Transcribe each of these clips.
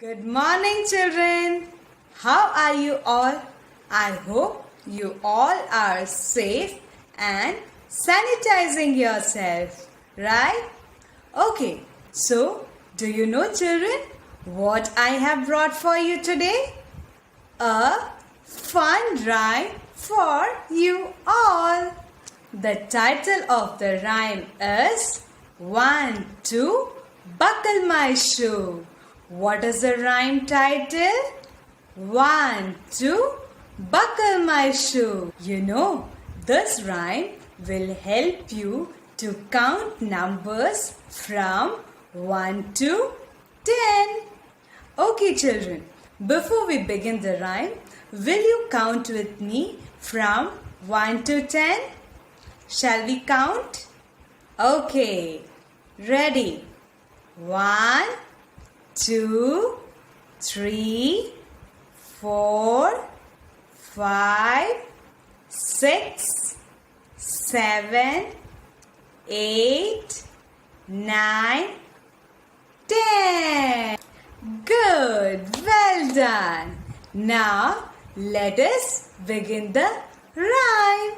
Good morning, children. How are you all? I hope you all are safe and sanitizing yourself, right? Okay, so do you know, children, what I have brought for you today? A fun rhyme for you all. The title of the rhyme is 1, 2, Buckle My Shoe. What is the rhyme title? 1, 2, Buckle My Shoe. You know, this rhyme will help you to count numbers from 1 to 10. Okay, children, before we begin the rhyme, will you count with me from 1 to 10? Shall we count? Okay, ready? 1, 2, 3, 4, 5, 6, 7, 8, 9, 10. Good, well done. Now let us begin the rhyme.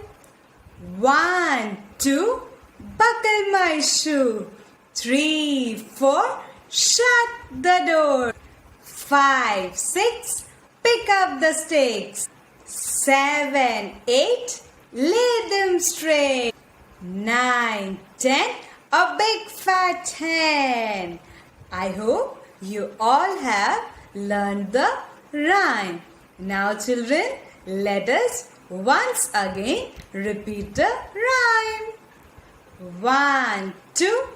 1, 2, buckle my shoe. 3, 4, shut the door. 5, 6, pick up the sticks. 7, 8, lay them straight. 9, 10, a big fat hen. I hope you all have learned the rhyme. Now, children, let us once again repeat the rhyme. 1, 2,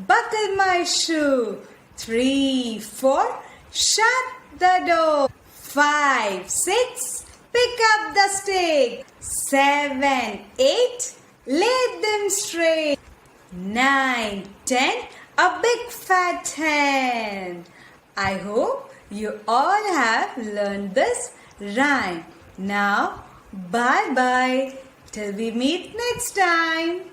buckle my shoe. 3, 4, shut the door. 5, 6, pick up the stick. 7, 8, lay them straight. 9, 10, a big fat hen. I hope you all have learned this rhyme. Now, bye-bye till we meet next time.